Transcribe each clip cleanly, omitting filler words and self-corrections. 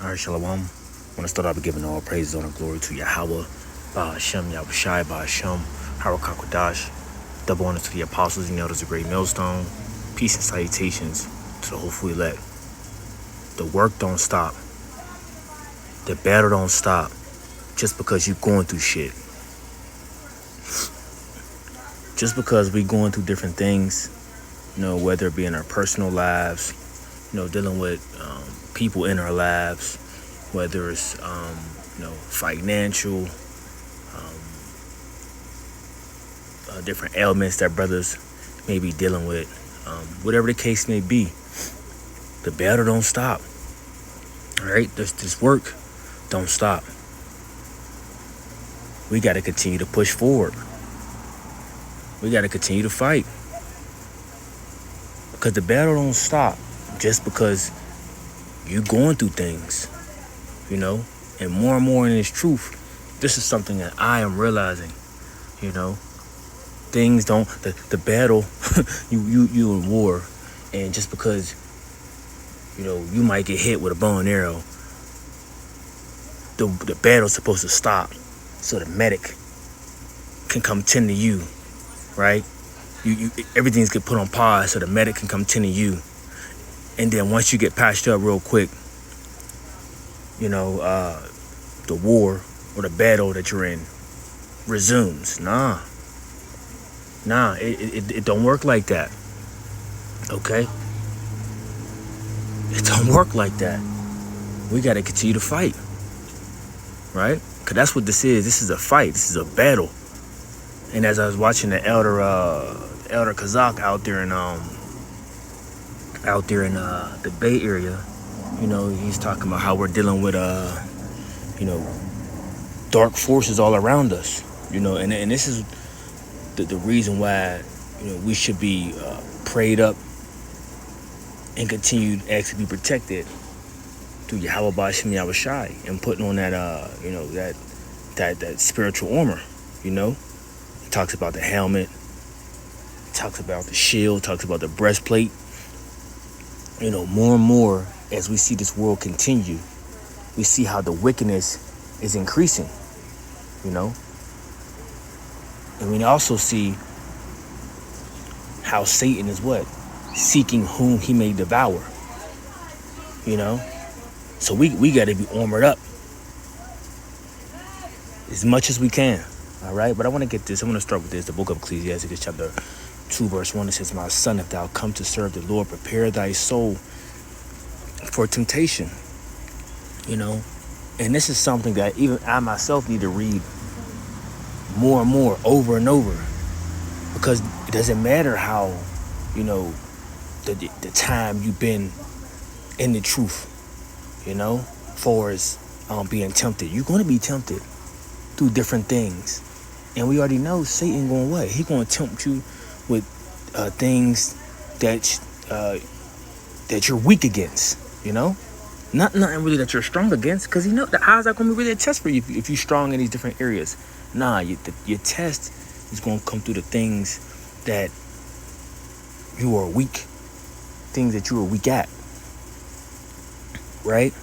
All right, Shalom. I want to start off by giving all praise, honor, glory to Yahweh, Ba'ashem, Yahushai, Ba'ashem, Harakakwadash. Double honor to the apostles and elders of Great Millstone. Peace and salutations to the hopeful elect. The work don't stop. The battle don't stop just because you're going through shit. Just because we're going through different things, whether it be in our personal lives, dealing with people in our lives, whether it's financial, different ailments that brothers may be dealing with, whatever the case may be, the battle don't stop. All right, this work don't stop. We got to continue to push forward. We got to continue to fight, because the battle don't stop just because you going through things, and more in this truth. This is something that I am realizing, things don't, the battle, you in war, and just because, you might get hit with a bow and arrow, the battle's supposed to stop so the medic can come tend to you, right? You everything's get put on pause so the medic can come tend to you. And then once you get patched up real quick, the war or the battle that you're in resumes. Nah, it don't work like that. Okay? It don't work like that. We got to continue to fight, right? Because that's what this is. This is a fight. This is a battle. And as I was watching the elder Kazakh out there in the Bay Area, he's talking about how we're dealing with dark forces all around us, and this is the reason why we should be prayed up and continue to actually be protected through Yahweh Ba'ashem Yahushai and putting on that that spiritual armor. It talks about the helmet, it talks about the shield, talks about the breastplate. More and more as we see this world continue, we see how the wickedness is increasing, and we also see how Satan is seeking whom he may devour, so we got to be armored up as much as we can. All right, but I want to get this. I want to start with this. The book of Ecclesiastes, chapter 2, verse 1. It says, "My son, if thou come to serve the Lord, prepare thy soul for temptation." And this is something that even I myself need to read more and more, over and over, because it doesn't matter how, the time you've been in the truth, far as being tempted. You're going to be tempted through different things. And we already know Satan going what? He going to tempt you with things that you're weak against, Nothing really that you're strong against, because how's that going to be really a test for you if you're strong in these different areas? Nah, your test is going to come through the things that you are weak, things that you are weak at, right?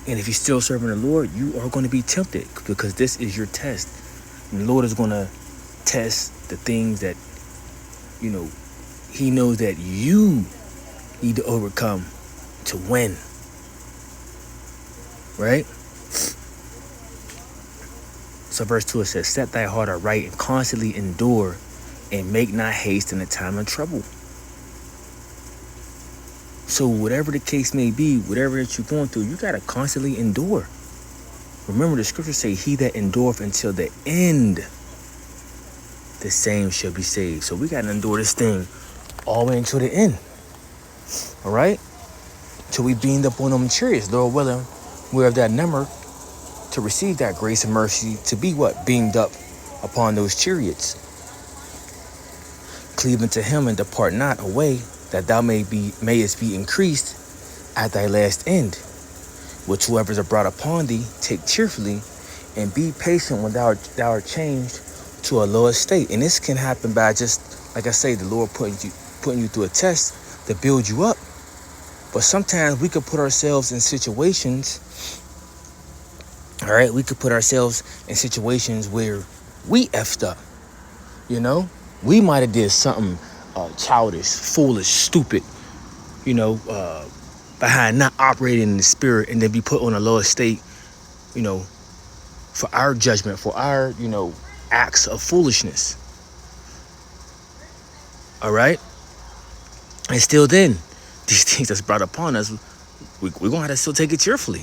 And if you're still serving the Lord, you are going to be tempted, because this is your test. And the Lord is going to test the things that, he knows that you need to overcome to win. Right? So verse 2, it says, "Set thy heart aright and constantly endure, and make not haste in the time of trouble." So whatever the case may be, whatever that you're going through, you got to constantly endure. Remember, the scriptures say, "He that endureth until the end, the same shall be saved." So we got to endure this thing all the way until the end. All right? Till we beamed up on them chariots, Lord willing, we have that number to receive that grace and mercy to be beamed up upon those chariots. "Cleave unto him and depart not away, that thou mayest be increased at thy last end. Whatsoever is brought upon thee, take cheerfully, and be patient when thou art changed to a lower state." And this can happen by just, like I say, the Lord putting you through a test to build you up. But sometimes we could put ourselves in situations, all right? We could put ourselves in situations where we effed up, you know? We might have did something childish, foolish, stupid, you know, behind not operating in the spirit, and then be put on a lower state, you know, for our judgment, for our, you know, acts of foolishness. All right? And still then, these things that's brought upon us, we're going to have to still take it cheerfully.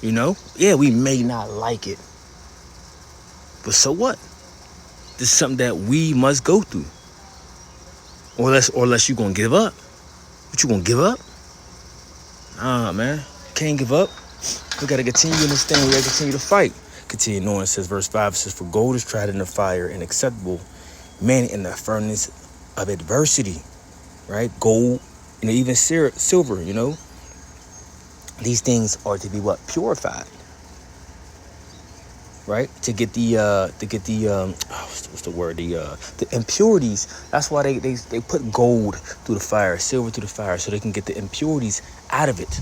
You know? Yeah, we may not like it. But so what? This is something that we must go through. Or unless you're going to give up. What, you going to give up? Nah, man. Can't give up. We got to continue in this thing. We got to continue to fight. Continue on, it says, verse 5, it says, for gold is tried in the fire and acceptable men in the furnace of adversity. Right? Gold, and even silver, you know. These things are to be what? Purified. Right? To get the what's the word? The impurities. That's why they put gold through the fire, silver through the fire, so they can get the impurities out of it.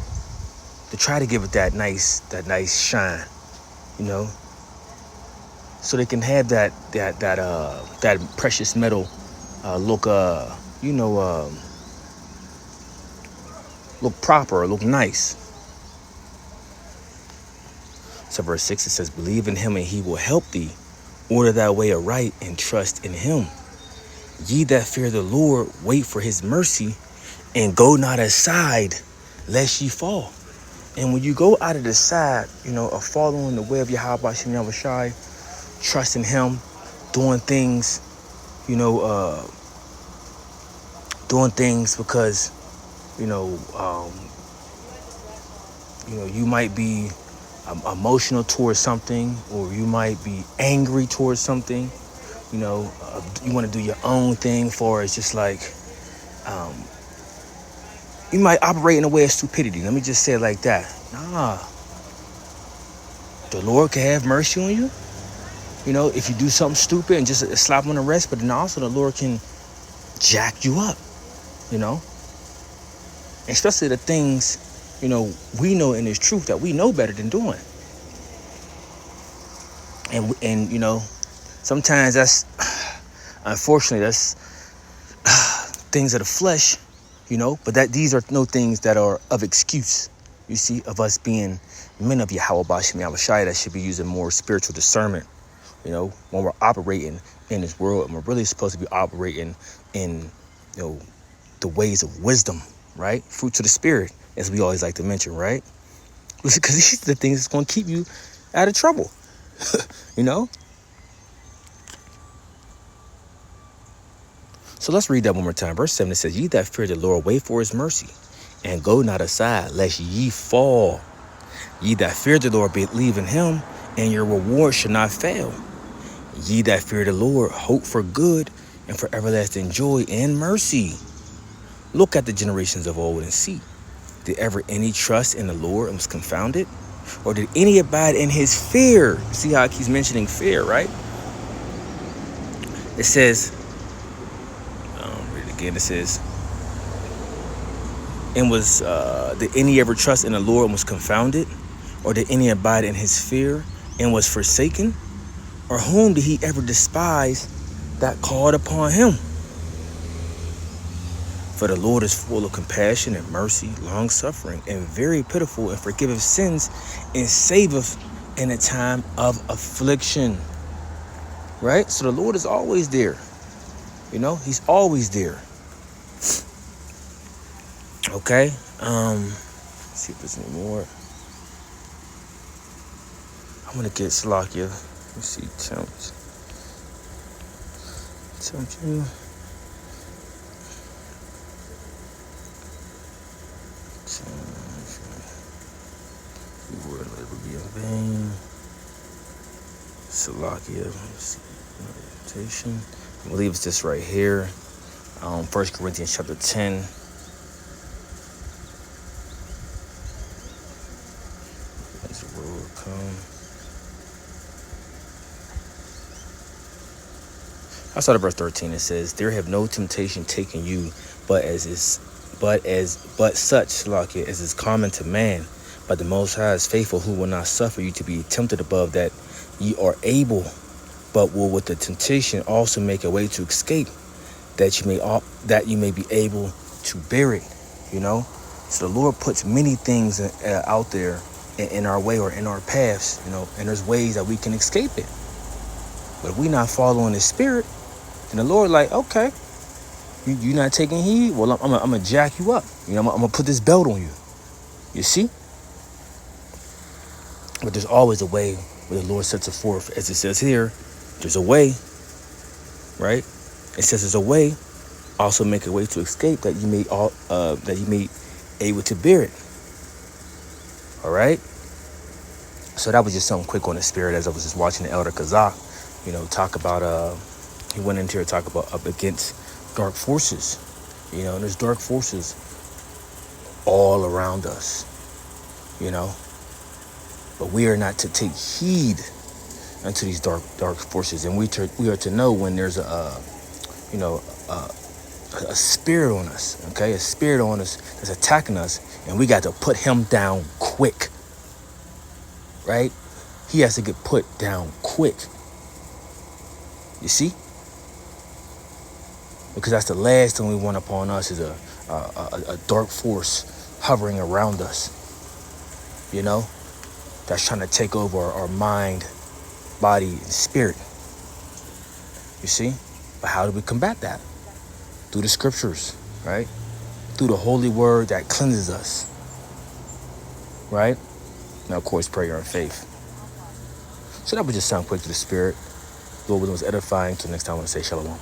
To try to give it that nice shine, you know. So they can have that precious metal look look proper, look nice. So verse 6, it says, believe in him and he will help thee. Order thy way aright and trust in him. Ye that fear the Lord, wait for his mercy and go not aside lest ye fall. And when you go out of the side, you know, of following the way of Yahweh Shem Yahushai, trusting him, doing things, you know, doing things because, you know, you might be emotional towards something, or you might be angry towards something, you know, you want to do your own thing for it's just like, you might operate in a way of stupidity. Let me just say it like that. Nah, the Lord can have mercy on you, you know, if you do something stupid and just a slap on the wrist, but then also the Lord can jack you up, you know, especially the things, you know, we know in this truth that we know better than doing. And you know, sometimes that's, unfortunately, that's things of the flesh, you know, but these are no things that are of excuse, you see, of us being men of Yahweh Bashem Yahushai that should be using more spiritual discernment, you know, when we're operating in this world, and we're really supposed to be operating in, you know, the ways of wisdom, right? Fruits of the spirit, as we always like to mention, right? Because these are the things that's going to keep you out of trouble, you know? So let's read that one more time. Verse 7, it says, ye that fear the Lord, wait for his mercy, and go not aside, lest ye fall. Ye that fear the Lord, believe in him, and your reward shall not fail. Ye that fear the Lord, hope for good, and for everlasting joy and mercy. Look at the generations of old and see. Did ever any trust in the Lord and was confounded? Or did any abide in his fear? See how he's mentioning fear, right? It says, read it again, it says, and was, did any ever trust in the Lord and was confounded? Or did any abide in his fear and was forsaken? Or whom did he ever despise that called upon him? For the Lord is full of compassion and mercy, long-suffering, and very pitiful, and forgiveth sins, and saveth in a time of affliction. Right? So the Lord is always there. You know, he's always there. Okay? Let's see if there's any more. I'm going to get Salakia. Let's see, tempt you. Your word will never be in vain. Salakia. Let's see. Meditation. I believe it's this right here. 1 Corinthians chapter 10. As the word will come. I started verse 13. It says, there have no temptation taken you, but as is But such, like as is common to man, but the Most High is faithful, who will not suffer you to be tempted above that ye are able, but will with the temptation also make a way to escape, that you may be able to bear it. You know, so the Lord puts many things out there in our way or in our paths. You know, and there's ways that we can escape it. But if we not following His Spirit, then the Lord like, okay, you not taking heed. Well, I'm gonna jack you up. You know, I'm gonna put this belt on you. You see. But there's always a way where the Lord sets it forth, as it says here. There's a way, right? It says there's a way. Also make a way to escape, that you may able to bear it. All right. So that was just something quick on the Spirit, as I was just watching the Elder Kazak, you know, talk about. He went into here to talk about up against dark forces. You know, and there's dark forces all around us. You know, but we are not to take heed unto these dark forces, and we are to know when there's a spirit on us, okay, a spirit on us that's attacking us, and we got to put him down quick, right? He has to get put down quick. You see, because that's the last thing we want upon us is a dark force hovering around us. You know, that's trying to take over our mind, body, and spirit. You see? But how do we combat that? Through the scriptures, right? Through the holy word that cleanses us, right? Now, of course, prayer and faith. So that would just sound quick to the Spirit. Lord, when it was edifying. Till next time, I want to say shalom.